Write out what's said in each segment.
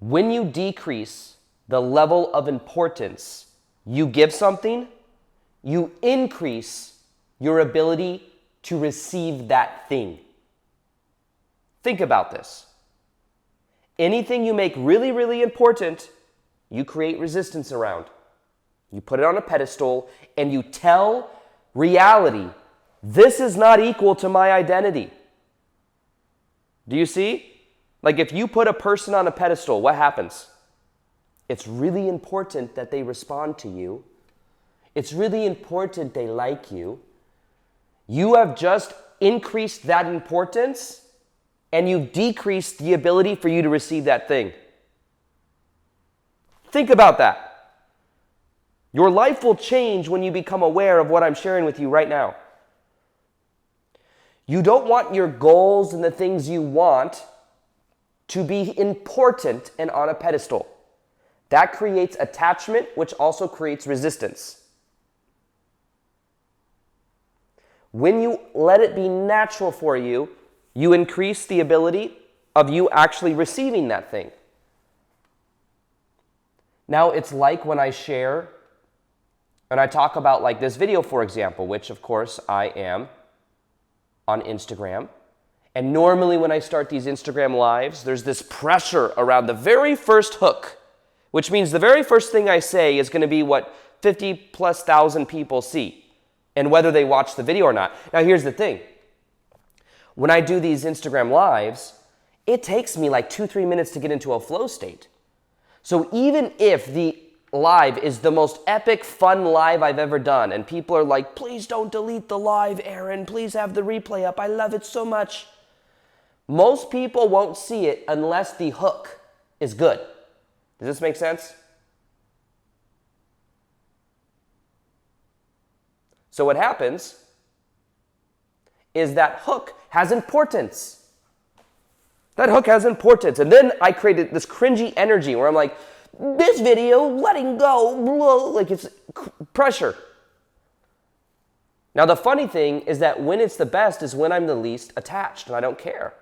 When you decrease the level of importance you give something, you increase your ability to receive that thing. Think about this. Anything you make really, really important, you create resistance around. You put it on a pedestal and you tell reality, this is not equal to my identity. Do you see? Like if you put a person on a pedestal, what happens? It's really important that they respond to you. It's really important they like you. You have just increased that importance and you've decreased the ability for you to receive that thing. Think about that. Your life will change when you become aware of what I'm sharing with you right now. You don't want your goals and the things you want to be important and on a pedestal. That creates attachment, which also creates resistance. When you let it be natural for you, you increase the ability of you actually receiving that thing. Now, it's like when I share and I talk about like this video, for example, which of course I am on Instagram. And normally when I start these Instagram lives, there's this pressure around the very first hook, which means the very first thing I say is going to be what 50,000+ people see, and whether they watch the video or not. Now here's the thing. When I do these Instagram lives, it takes me like 2-3 minutes to get into a flow state. So even if the live is the most epic, fun live I've ever done, and people are like, please don't delete the live, Aaron, please have the replay up, I love it so much. Most people won't see it unless the hook is good. Does this make sense? So what happens is that hook has importance. That hook has importance. And then I created this cringy energy where I'm like, this video, letting go, blah, like it's pressure. Now the funny thing is that when it's the best is when I'm the least attached and I don't care.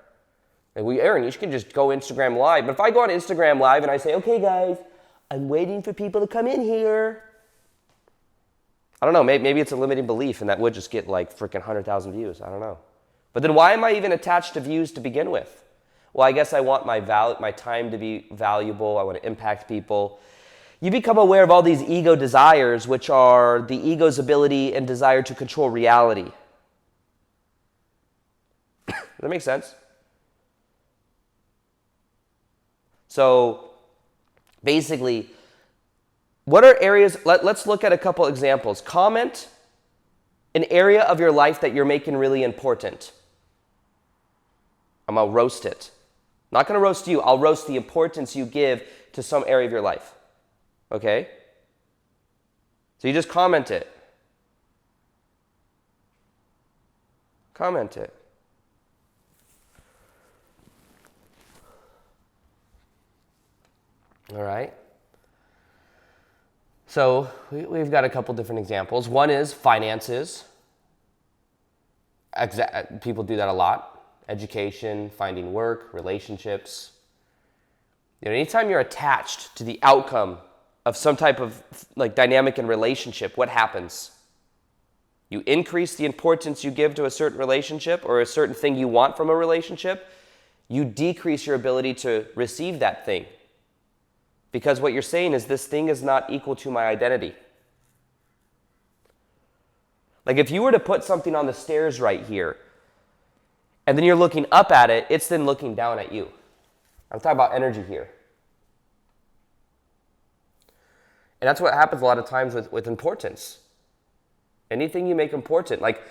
Like, Aaron, you can just go Instagram Live. But if I go on Instagram Live and I say, okay guys, I'm waiting for people to come in here. I don't know, maybe it's a limiting belief and that would just get like freaking 100,000 views. I don't know. But then why am I even attached to views to begin with? Well, I guess I want my time to be valuable. I want to impact people. You become aware of all these ego desires, which are the ego's ability and desire to control reality. Does that make sense? So basically, what are areas, let's look at a couple examples. Comment an area of your life that you're making really important. I'm going to roast it. Not going to roast you. I'll roast the importance you give to some area of your life. Okay? So you just comment it. Comment it. All right? So we've got a couple different examples. One is finances. People do that a lot. Education, finding work, relationships. You know, anytime you're attached to the outcome of some type of like dynamic in relationship, what happens? You increase the importance you give to a certain relationship or a certain thing you want from a relationship. You decrease your ability to receive that thing. Because what you're saying is this thing is not equal to my identity. Like if you were to put something on the stairs right here, and then you're looking up at it, it's then looking down at you. I'm talking about energy here. And that's what happens a lot of times with importance. Anything you make important. Like,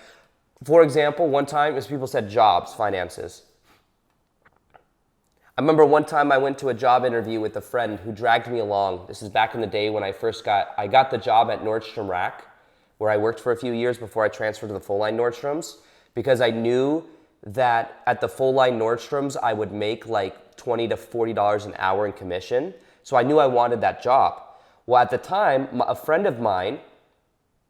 for example, one time, as people said, jobs, finances. I remember one time I went to a job interview with a friend who dragged me along. This is back in the day when I got the job at Nordstrom Rack, where I worked for a few years before I transferred to the full-line Nordstroms, because I knew that at the full-line Nordstroms, I would make like $20 to $40 an hour in commission. So I knew I wanted that job. Well, at the time, a friend of mine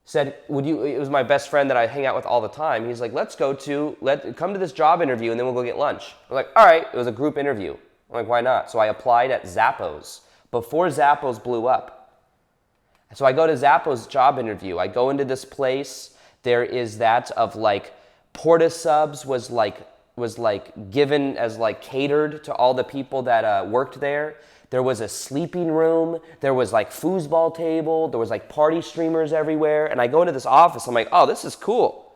said, it was my best friend that I hang out with all the time. He's like, come to this job interview and then we'll go get lunch. I'm like, all right, it was a group interview. I'm like, why not? So I applied at Zappos before Zappos blew up. So I go to Zappos job interview. I go into this place. There is that of like Porta subs was like given as like catered to all the people that worked there. There was a sleeping room. There was like foosball table. There was like party streamers everywhere. And I go into this office. I'm like, oh, this is cool.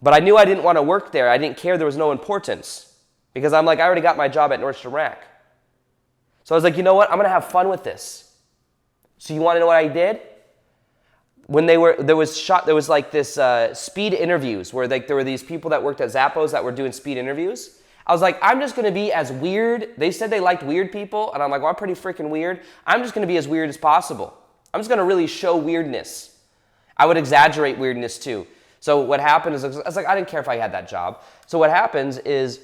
But I knew I didn't want to work there. I didn't care. There was no importance. Because I'm like, I already got my job at Nordstrom Rack. So I was like, you know what? I'm going to have fun with this. So you want to know what I did? When there was like this speed interviews where like there were these people that worked at Zappos that were doing speed interviews. I was like, I'm just going to be as weird. They said they liked weird people. And I'm like, well, I'm pretty freaking weird. I'm just going to be as weird as possible. I'm just going to really show weirdness. I would exaggerate weirdness too. So what happened is, I was like, I didn't care if I had that job. So what happens is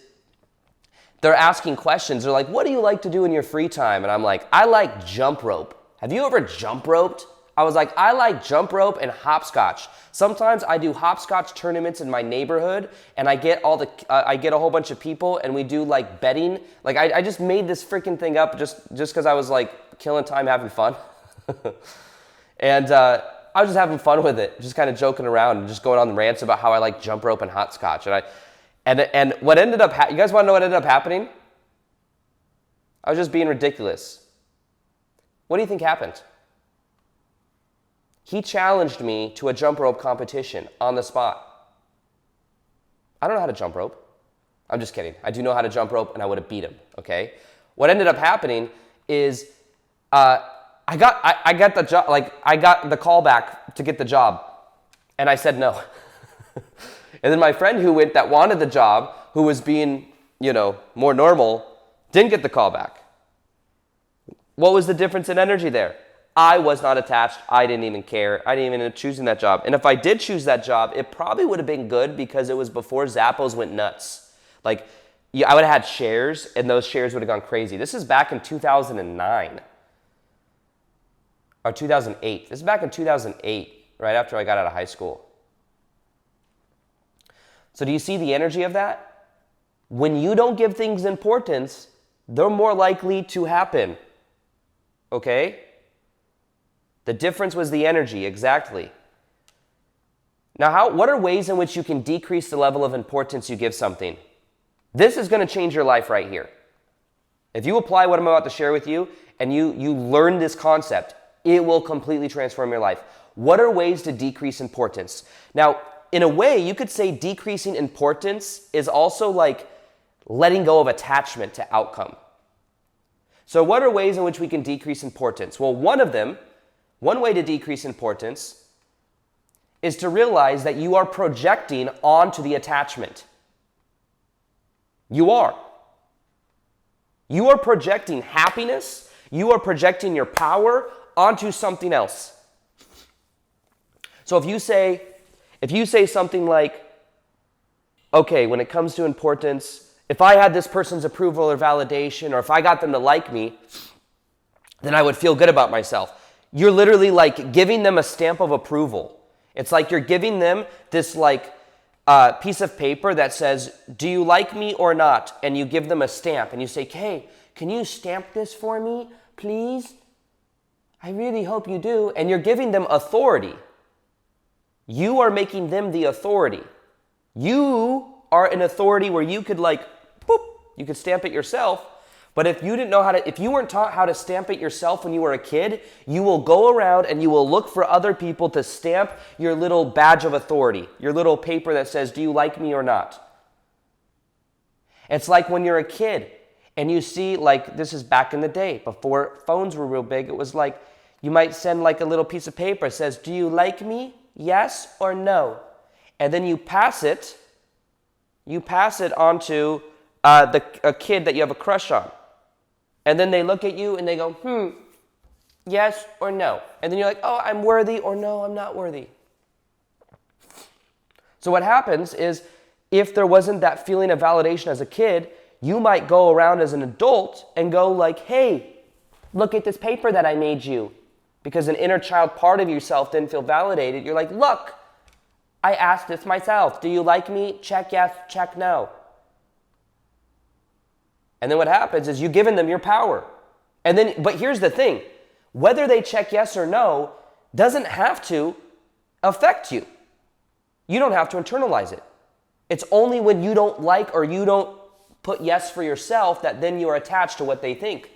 they're asking questions. They're like, what do you like to do in your free time? And I'm like, I like jump rope. Have you ever jump roped? I was like, I like jump rope and hopscotch. Sometimes I do hopscotch tournaments in my neighborhood, and I get a whole bunch of people, and we do like betting. Like I just made this freaking thing up just because I was like killing time, having fun, and I was just having fun with it, just kind of joking around and just going on rants about how I like jump rope and hopscotch. And what ended up you guys want to know what ended up happening? I was just being ridiculous. What do you think happened? He challenged me to a jump rope competition on the spot. I don't know how to jump rope. I'm just kidding. I do know how to jump rope, and I would have beat him, okay? What ended up happening is I got the job, like I got the call back to get the job, and I said no. And then my friend who went that wanted the job, who was being, more normal, didn't get the call back. What was the difference in energy there? I was not attached. I didn't even care. I didn't even end up choosing that job. And if I did choose that job, it probably would have been good because it was before Zappos went nuts. Like, I would have had shares, and those shares would have gone crazy. This is back in 2009 or 2008. This is back in 2008, right after I got out of high school. So do you see the energy of that? When you don't give things importance, they're more likely to happen. Okay? The difference was the energy, exactly. Now, what are ways in which you can decrease the level of importance you give something? This is going to change your life right here. If you apply what I'm about to share with you and you learn this concept, it will completely transform your life. What are ways to decrease importance? Now, in a way, you could say decreasing importance is also like letting go of attachment to outcome. So what are ways in which we can decrease importance? Well, one way to decrease importance is to realize that you are projecting onto the attachment. You are. You are projecting happiness, you are projecting your power onto something else. So if you say something like, okay, when it comes to importance, if I had this person's approval or validation, or if I got them to like me, then I would feel good about myself. You're literally like giving them a stamp of approval. It's like you're giving them this like piece of paper that says, do you like me or not? And you give them a stamp and you say, hey, can you stamp this for me, please? I really hope you do. And you're giving them authority. You are making them the authority. You are an authority where you could like, boop, you could stamp it yourself. But if you weren't taught how to stamp it yourself when you were a kid, you will go around and you will look for other people to stamp your little badge of authority, your little paper that says, do you like me or not? It's like when you're a kid and you see, like, this is back in the day, before phones were real big, it was like, you might send like a little piece of paper that says, do you like me? Yes or no? And then you pass it on to a kid that you have a crush on. And then they look at you and they go, yes or no? And then you're like, oh, I'm worthy, or no, I'm not worthy. So what happens is, if there wasn't that feeling of validation as a kid, you might go around as an adult and go like, hey, look at this paper that I made you. Because an inner child part of yourself didn't feel validated. You're like, look, I asked this myself. Do you like me? Check yes, check no. And then what happens is you've given them your power. And then, but here's the thing, whether they check yes or no doesn't have to affect you. You don't have to internalize it. It's only when you don't like or you don't put yes for yourself that then you are attached to what they think.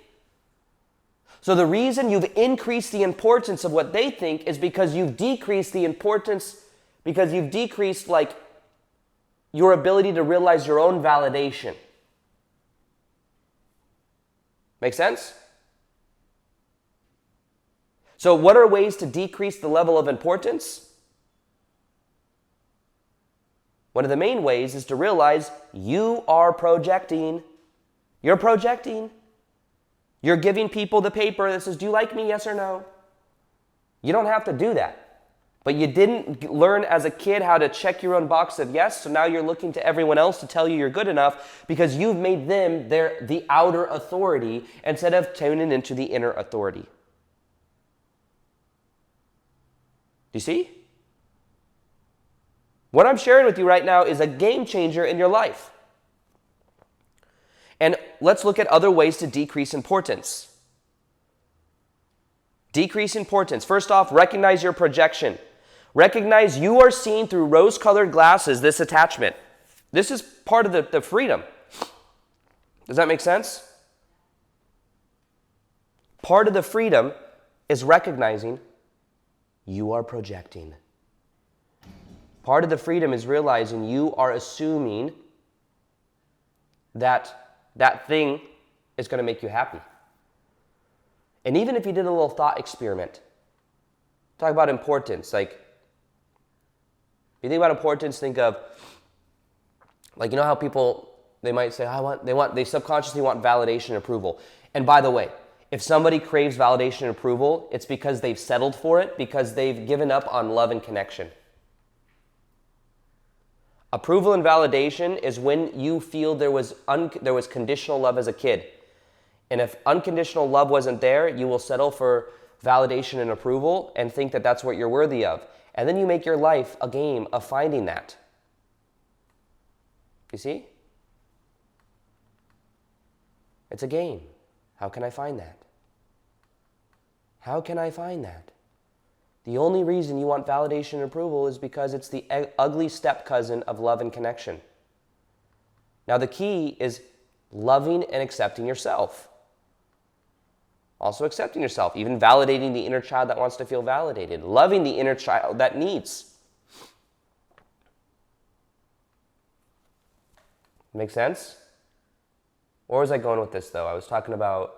So the reason you've increased the importance of what they think is because you've decreased the importance, because you've decreased like your ability to realize your own validation. Make sense? So what are ways to decrease the level of importance? One of the main ways is to realize you are projecting. You're projecting. You're giving people the paper that says, do you like me, yes or no? You don't have to do that. But you didn't learn as a kid how to check your own box of yes, so now you're looking to everyone else to tell you you're good enough because you've made them the outer authority instead of tuning into the inner authority. Do you see? What I'm sharing with you right now is a game changer in your life. And let's look at other ways to decrease importance. Decrease importance. First off, recognize your projection. Recognize you are seeing through rose-colored glasses this attachment. This is part of the freedom. Does that make sense? Part of the freedom is recognizing you are projecting. Part of the freedom is realizing you are assuming that that thing is going to make you happy. And even if you did a little thought experiment, talk about importance. Like, if you think about importance, think of, like, you know how people, they might say, they subconsciously want validation and approval. And by the way, if somebody craves validation and approval, it's because they've settled for it, because they've given up on love and connection. Approval and validation is when you feel there was conditional love as a kid. And if unconditional love wasn't there, you will settle for validation and approval and think that that's what you're worthy of. And then you make your life a game of finding that. You see? It's a game. How can I find that? How can I find that? The only reason you want validation and approval is because it's the ugly step cousin of love and connection. Now the key is loving and accepting yourself. Also accepting yourself, even validating the inner child that wants to feel validated, loving the inner child that needs. Make sense? Where was I going with this though? I was talking about,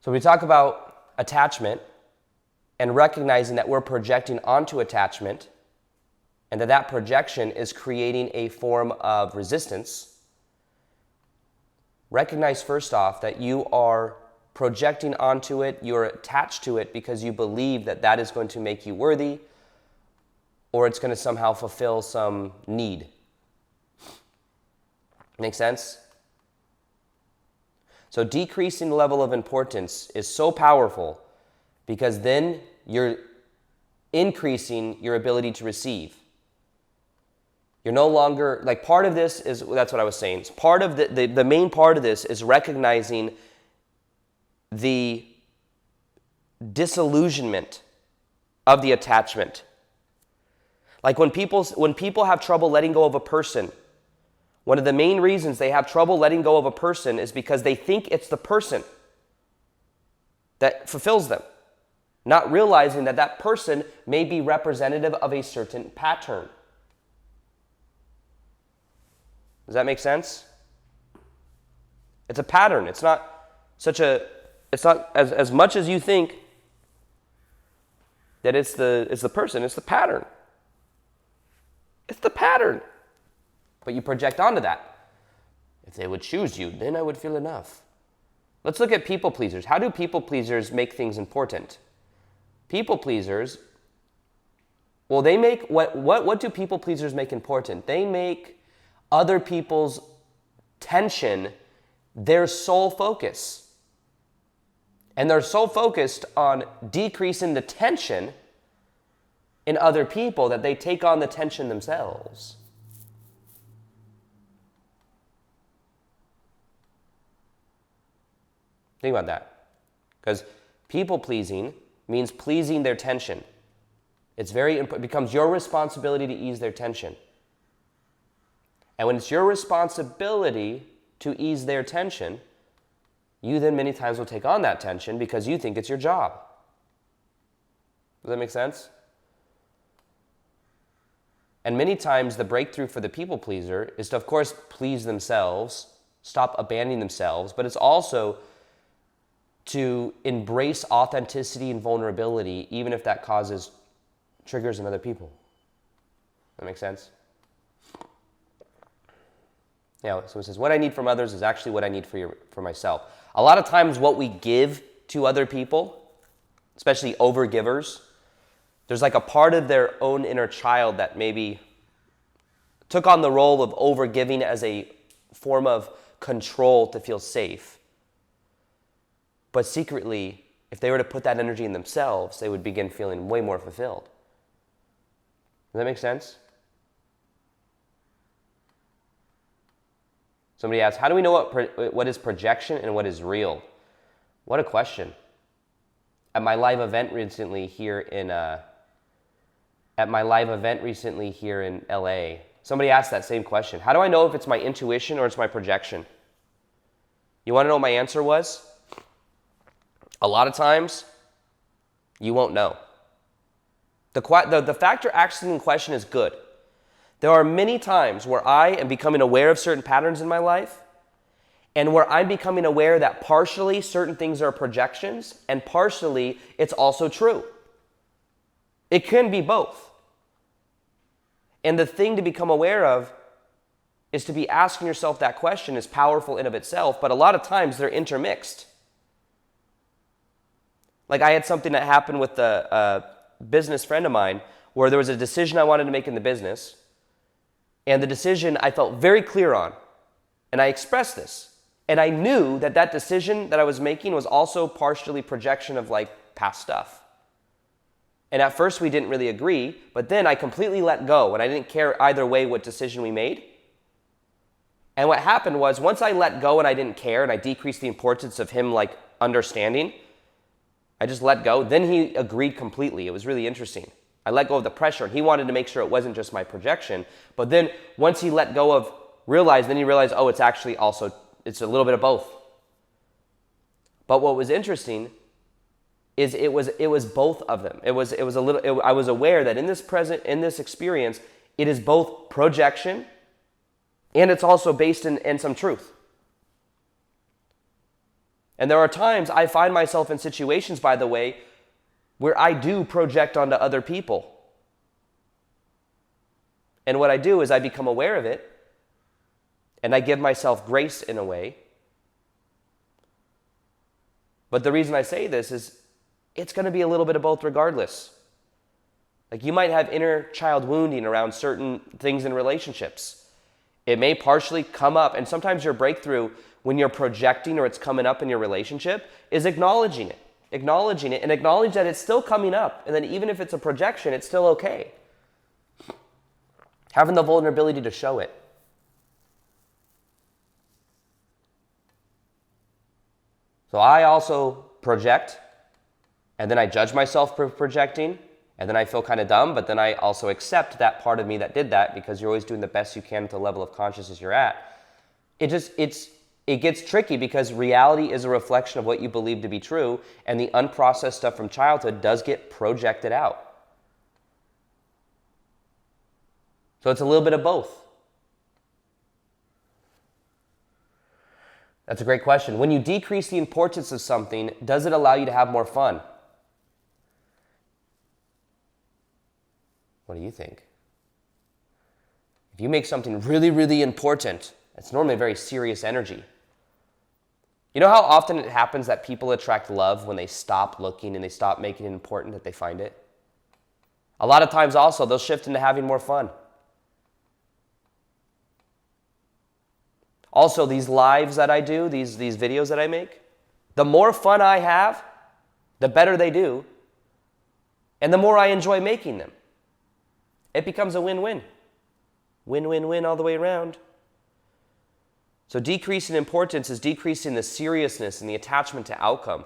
so we talk about attachment, and recognizing that we're projecting onto attachment and that projection is creating a form of resistance. Recognize first off that you are projecting onto it, you're attached to it because you believe that that is going to make you worthy or it's going to somehow fulfill some need. Make sense? So decreasing the level of importance is so powerful because then you're increasing your ability to receive. You're no longer, like part of this is, that's what I was saying. Part of the main part of this is recognizing the disillusionment of the attachment. Like when people have trouble letting go of a person, one of the main reasons they have trouble letting go of a person is because they think it's the person that fulfills them, not realizing that that person may be representative of a certain pattern. Does that make sense? It's a pattern. It's not as much as you think that it's the person, it's the pattern. It's the pattern. But you project onto that. If they would choose you, then I would feel enough. Let's look at people pleasers. How do people pleasers make things important? People pleasers, well, they make, what do people pleasers make important? They make other people's tension their sole focus. And they're so focused on decreasing the tension in other people that they take on the tension themselves. Think about that. Because people pleasing means pleasing their tension. It becomes your responsibility to ease their tension. And when it's your responsibility to ease their tension, you then many times will take on that tension because you think it's your job. Does that make sense? And many times the breakthrough for the people pleaser is to, of course, please themselves, stop abandoning themselves, but it's also to embrace authenticity and vulnerability, even if that causes triggers in other people. That makes sense? Yeah, so it says, what I need from others is actually what I need for myself. A lot of times what we give to other people, especially overgivers, there's like a part of their own inner child that maybe took on the role of overgiving as a form of control to feel safe. But secretly, if they were to put that energy in themselves, they would begin feeling way more fulfilled. Does that make sense? Somebody asks, how do we know what is projection and what is real? What a question. At my live event recently here in LA, somebody asked that same question. How do I know if it's my intuition or it's my projection? You want to know what my answer was? A lot of times, you won't know. The factor asking the question is good. There are many times where I am becoming aware of certain patterns in my life, and where I'm becoming aware that partially certain things are projections, and partially it's also true. It can be both. And the thing to become aware of is to be asking yourself that question is powerful in of itself, but a lot of times they're intermixed. Like I had something that happened with a business friend of mine where there was a decision I wanted to make in the business, and the decision I felt very clear on, and I expressed this. And I knew that that decision that I was making was also partially projection of like past stuff. And at first we didn't really agree, but then I completely let go and I didn't care either way what decision we made. And what happened was once I let go and I didn't care and I decreased the importance of him like understanding, I just let go. Then he agreed completely. It was really interesting. I let go of the pressure and he wanted to make sure it wasn't just my projection. But then once he let go of then he realized, oh, it's actually also it's a little bit of both. But what was interesting is it was both of them. I was aware that in this experience, it is both projection and it's also based in some truth. And there are times I find myself in situations, by the way, where I do project onto other people. And what I do is I become aware of it, and I give myself grace in a way. But the reason I say this is it's going to be a little bit of both regardless. Like you might have inner child wounding around certain things in relationships. It may partially come up, and sometimes your breakthrough when you're projecting or it's coming up in your relationship is acknowledging it and acknowledge that it's still coming up, and then even if it's a projection, it's still okay. Having the vulnerability to show it. So I also project, and then I judge myself for projecting, and then I feel kind of dumb, but then I also accept that part of me that did that because you're always doing the best you can at the level of consciousness you're at. It gets tricky because reality is a reflection of what you believe to be true, and the unprocessed stuff from childhood does get projected out. So it's a little bit of both. That's a great question. When you decrease the importance of something, does it allow you to have more fun? What do you think? If you make something really, really important, it's normally a very serious energy. You know how often it happens that people attract love when they stop looking and they stop making it important that they find it? A lot of times also, they'll shift into having more fun. Also, these lives that I do, these videos that I make, the more fun I have, the better they do, and the more I enjoy making them. It becomes a win-win. Win-win-win all the way around. So decrease in importance is decreasing the seriousness and the attachment to outcome.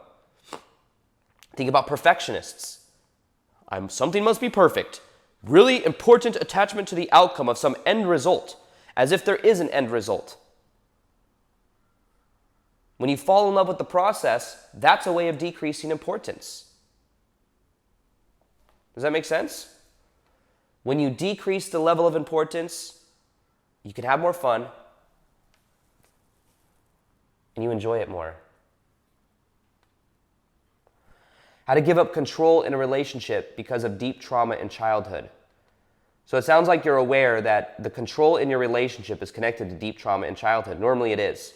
Think about perfectionists. Something must be perfect. Really important attachment to the outcome of some end result, as if there is an end result. When you fall in love with the process, that's a way of decreasing importance. Does that make sense? When you decrease the level of importance, you can have more fun and you enjoy it more. How to give up control in a relationship because of deep trauma in childhood. So it sounds like you're aware that the control in your relationship is connected to deep trauma in childhood. Normally it is.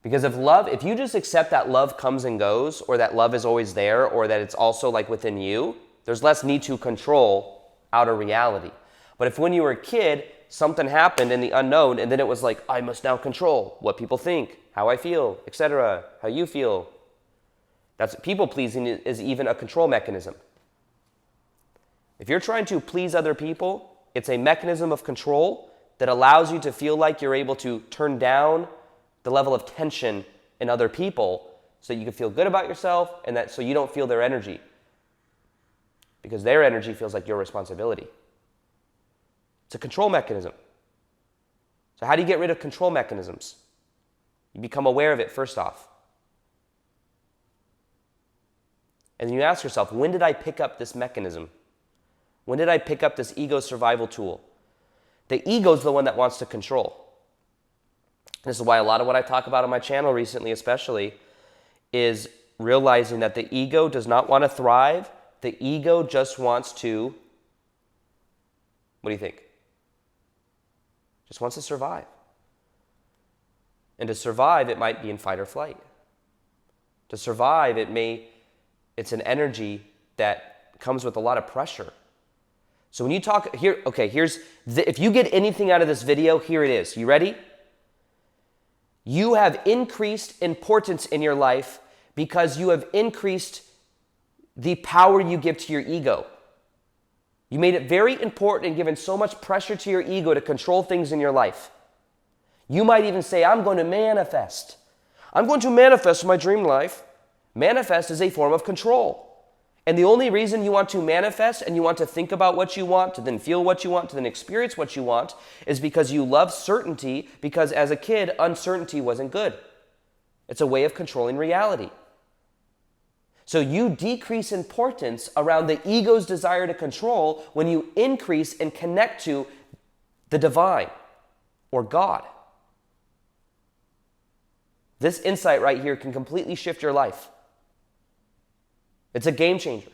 Because if you just accept that love comes and goes, or that love is always there, or that it's also like within you, there's less need to control outer reality. But if when you were a kid, something happened in the unknown, and then it was like, I must now control what people think, how I feel, etc., how you feel. That's people-pleasing is even a control mechanism. If you're trying to please other people, it's a mechanism of control that allows you to feel like you're able to turn down the level of tension in other people so that you can feel good about yourself and that so you don't feel their energy. Because their energy feels like your responsibility. It's a control mechanism. So how do you get rid of control mechanisms? You become aware of it first off. And then you ask yourself, when did I pick up this mechanism? When did I pick up this ego survival tool? The ego is the one that wants to control. This is why a lot of what I talk about on my channel recently especially is realizing that the ego does not want to thrive. The ego just wants to, what do you think? Just wants to survive. And to survive, it might be in fight or flight. To survive, it's an energy that comes with a lot of pressure. So when you talk, if you get anything out of this video, here it is. You ready? You have increased importance in your life because you have increased the power you give to your ego. You made it very important and given so much pressure to your ego to control things in your life. You might even say, I'm going to manifest. I'm going to manifest my dream life. Manifest is a form of control. And the only reason you want to manifest and you want to think about what you want, to then feel what you want, to then experience what you want, is because you love certainty, because as a kid, uncertainty wasn't good. It's a way of controlling reality. So you decrease importance around the ego's desire to control when you increase and connect to the divine or God. This insight right here can completely shift your life. It's a game changer.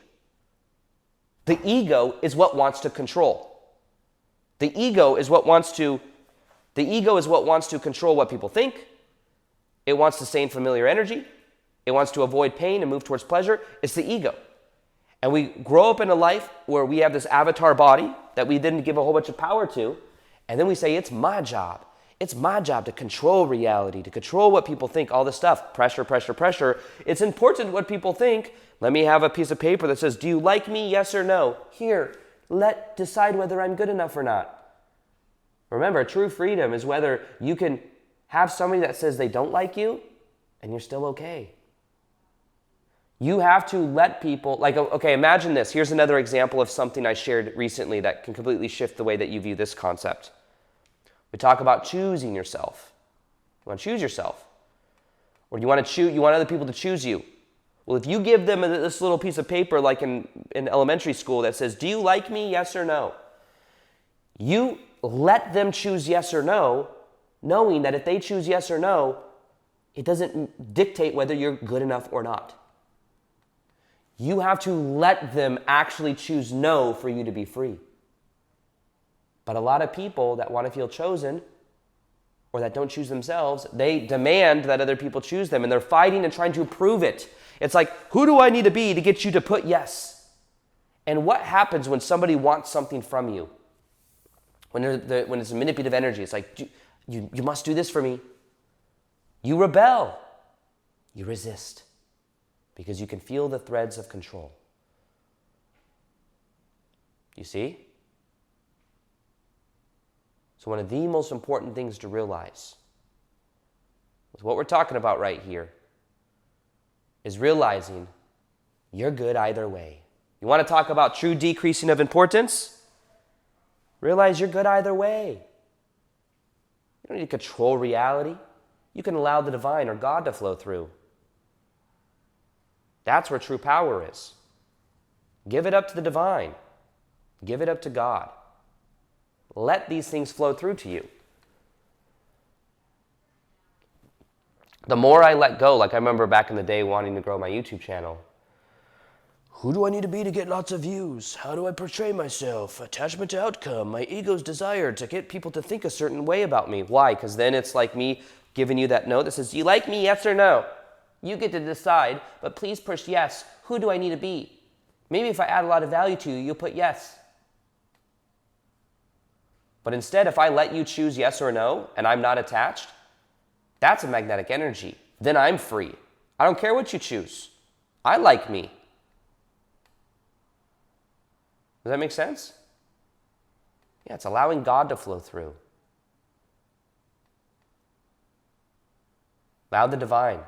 The ego is what wants to control. The ego is what wants to control what people think. It wants to stay in familiar energy. It wants to avoid pain and move towards pleasure. It's the ego. And we grow up in a life where we have this avatar body that we didn't give a whole bunch of power to, and then we say, it's my job. It's my job to control reality, to control what people think, all this stuff. Pressure, pressure, pressure. It's important what people think. Let me have a piece of paper that says, do you like me, yes or no? Here, decide whether I'm good enough or not. Remember, true freedom is whether you can have somebody that says they don't like you and you're still okay. You have to let people, imagine this. Here's another example of something I shared recently that can completely shift the way that you view this concept. We talk about choosing yourself. You want to choose yourself. Or you want other people to choose you. Well, if you give them this little piece of paper like in elementary school that says, do you like me, yes or no? You let them choose yes or no, knowing that if they choose yes or no, it doesn't dictate whether you're good enough or not. You have to let them actually choose no for you to be free. But a lot of people that want to feel chosen or that don't choose themselves, they demand that other people choose them, and they're fighting and trying to prove it. It's like, who do I need to be to get you to put yes? And what happens when somebody wants something from you? When it's a manipulative energy, it's like, you must do this for me. You rebel. You resist. Because you can feel the threads of control. You see? So one of the most important things to realize What we're talking about right here is realizing you're good either way. You want to talk about true decreasing of importance? Realize you're good either way. You don't need to control reality. You can allow the divine or God to flow through. That's where true power is. Give it up to the divine. Give it up to God. Let these things flow through to you. The more I let go, like I remember back in the day wanting to grow my YouTube channel. Who do I need to be to get lots of views? How do I portray myself? Attachment to outcome, my ego's desire to get people to think a certain way about me. Why? Because then it's like me giving you that note that says, do you like me, yes or no? You get to decide, but please push yes. Who do I need to be? Maybe if I add a lot of value to you, you'll put yes. But instead, if I let you choose yes or no, and I'm not attached, that's a magnetic energy. Then I'm free. I don't care what you choose. I like me. Does that make sense? Yeah, it's allowing God to flow through. Allow the divine.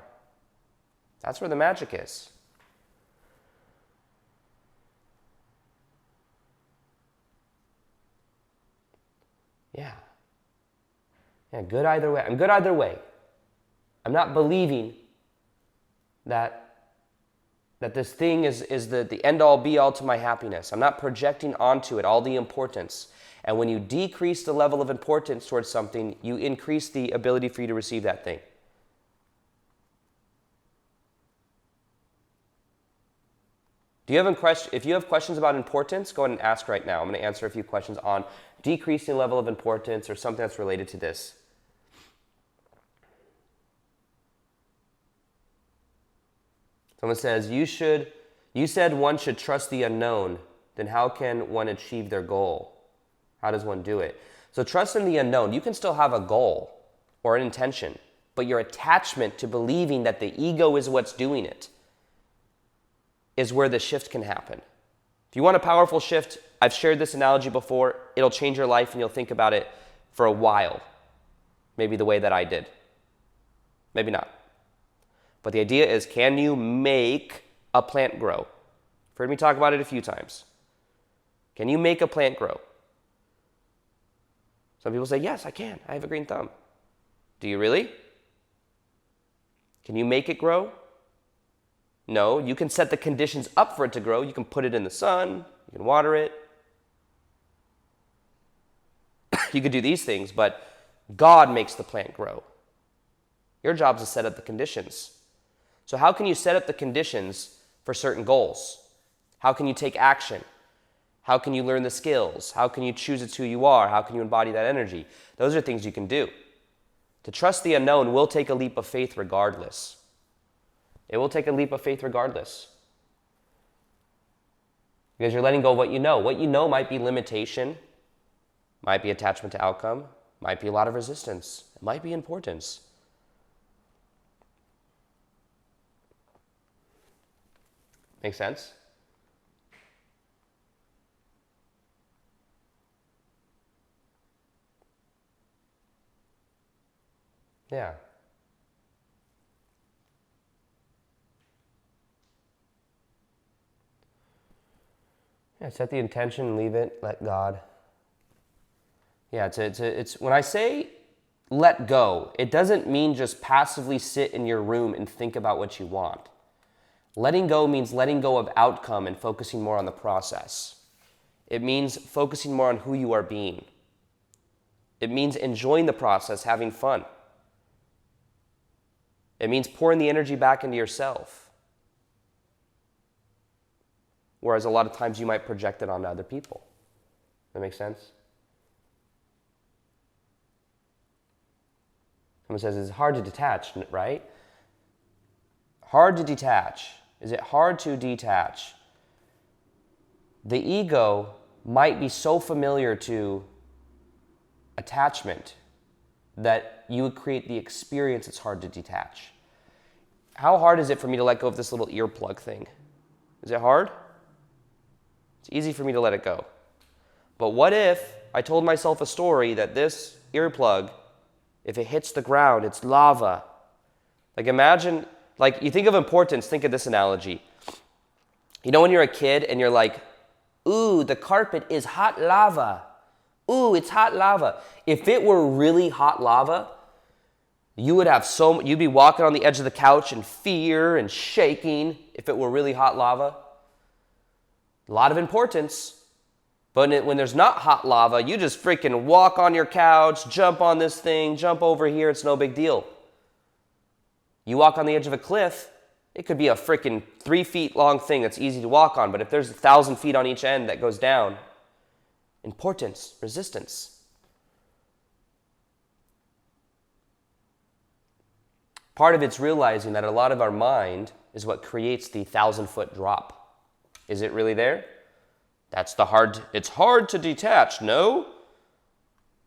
That's where the magic is. Yeah. Yeah, good either way. I'm good either way. I'm not believing that this thing is the end-all be-all to my happiness. I'm not projecting onto it all the importance. And when you decrease the level of importance towards something, you increase the ability for you to receive that thing. Do you have if you have questions about importance, go ahead and ask right now. I'm going to answer a few questions on decreasing level of importance or something that's related to this. Someone says, you said one should trust the unknown. Then how can one achieve their goal? How does one do it? So trust in the unknown. You can still have a goal or an intention, but your attachment to believing that the ego is what's doing it is where the shift can happen. If you want a powerful shift, I've shared this analogy before. It'll change your life and you'll think about it for a while. Maybe the way that I did. Maybe not. But the idea is, can you make a plant grow? You've heard me talk about it a few times. Can you make a plant grow? Some people say, yes, I can. I have a green thumb. Do you really? Can you make it grow? No, you can set the conditions up for it to grow. You can put it in the sun. You can water it. You could do these things, but God makes the plant grow. Your job is to set up the conditions. So how can you set up the conditions for certain goals? How can you take action? How can you learn the skills? How can you choose it's who you are? How can you embody that energy? Those are things you can do. To trust the unknown will take a leap of faith regardless. It will take a leap of faith regardless. Because you're letting go of what you know. What you know might be limitation, might be attachment to outcome, might be a lot of resistance, it might be importance. Make sense? Yeah. Yeah, set the intention, leave it, let God. Yeah, it's when I say let go, it doesn't mean just passively sit in your room and think about what you want. Letting go means letting go of outcome and focusing more on the process. It means focusing more on who you are being. It means enjoying the process, having fun. It means pouring the energy back into yourself. Whereas a lot of times you might project it onto other people. That make sense? Someone says it's hard to detach, right? Hard to detach. Is it hard to detach? The ego might be so familiar to attachment that you would create the experience it's hard to detach. How hard is it for me to let go of this little earplug thing? Is it hard? It's easy for me to let it go. But what if I told myself a story that this earplug, if it hits the ground, it's lava, Like imagine, like you think of importance, think of this analogy. You know when you're a kid and you're like, ooh, the carpet is hot lava. Ooh, it's hot lava. If it were really hot lava, you'd be walking on the edge of the couch in fear and shaking if it were really hot lava. A lot of importance. But when there's not hot lava, you just freaking walk on your couch, jump on this thing, jump over here, it's no big deal. You walk on the edge of a cliff, it could be a freaking 3 feet long thing that's easy to walk on, but if there's 1,000 feet on each end that goes down, importance, resistance. Part of it's realizing that a lot of our mind is what creates the 1,000-foot drop. Is it really there? It's hard to detach, no?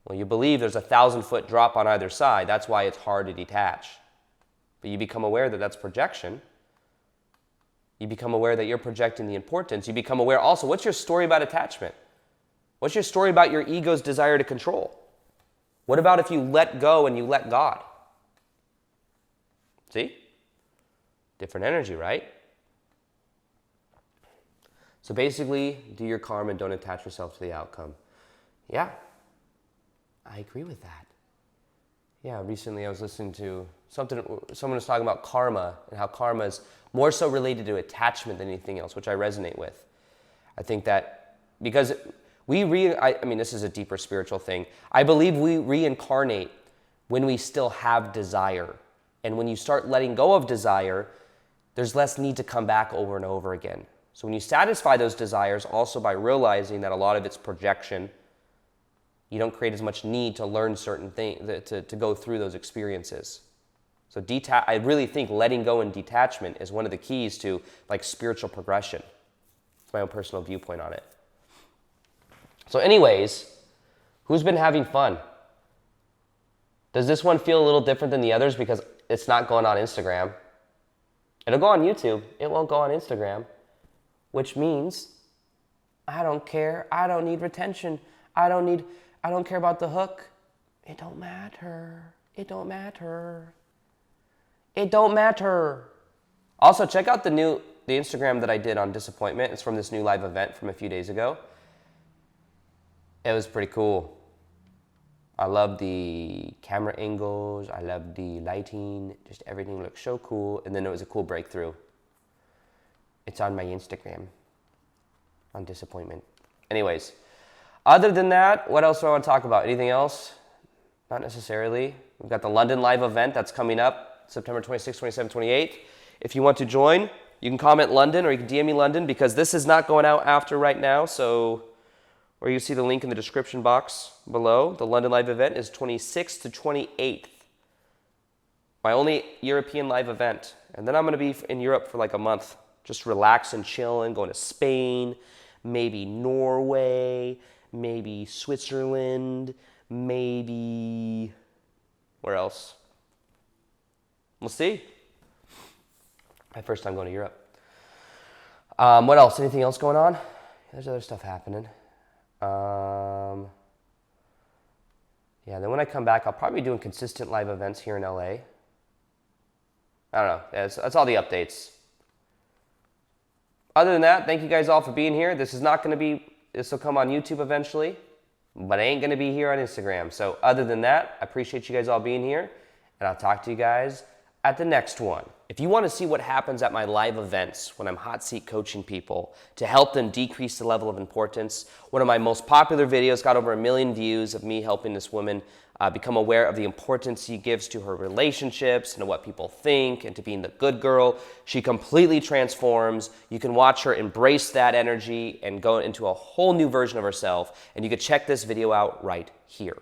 Well, you believe there's a 1,000-foot drop on either side. That's why it's hard to detach. But you become aware that that's projection. You become aware that you're projecting the importance. You become aware also, what's your story about attachment? What's your story about your ego's desire to control? What about if you let go and you let God? See? Different energy, right? So basically, do your karma and don't attach yourself to the outcome. Yeah, I agree with that. Yeah, recently I was listening to someone was talking about karma and how karma is more so related to attachment than anything else, which I resonate with. I think that because I mean, this is a deeper spiritual thing. I believe we reincarnate when we still have desire. And when you start letting go of desire, there's less need to come back over and over again. So when you satisfy those desires also by realizing that a lot of it's projection, you don't create as much need to learn certain things, to go through those experiences. So I really think letting go and detachment is one of the keys to like spiritual progression. It's my own personal viewpoint on it. So anyways, who's been having fun? Does this one feel a little different than the others because it's not going on Instagram? It'll go on YouTube. It won't go on Instagram, which means I don't care. I don't need retention. I don't care about the hook. It don't matter. It don't matter. It don't matter. Also, check out the Instagram that I did on disappointment. It's from this new live event from a few days ago. It was pretty cool. I love the camera angles. I love the lighting. Just everything looked so cool. And then it was a cool breakthrough. It's on my Instagram on disappointment. Anyways, other than that, what else do I want to talk about? Anything else? Not necessarily. We've got the London live event that's coming up September 26th, 27th, 28th. If you want to join, you can comment London or you can DM me London because this is not going out after right now. So, or you see the link in the description box below. The London live event is 26th to 28th. My only European live event. And then I'm going to be in Europe for like a month. Just relaxing, chilling, going to Spain, maybe Norway, maybe Switzerland, maybe, where else? We'll see. My first time going to Europe. What else? Anything else going on? There's other stuff happening. Yeah, then when I come back, I'll probably be doing consistent live events here in LA. I don't know. That's all the updates. Other than that, thank you guys all for being here. This will come on YouTube eventually, but it ain't going to be here on Instagram. So other than that, I appreciate you guys all being here, and I'll talk to you guys at the next one. If you want to see what happens at my live events when I'm hot seat coaching people to help them decrease the level of importance, one of my most popular videos got over 1 million views of me helping this woman become aware of the importance she gives to her relationships and to what people think and to being the good girl. She completely transforms. You can watch her embrace that energy and go into a whole new version of herself. And you can check this video out right here.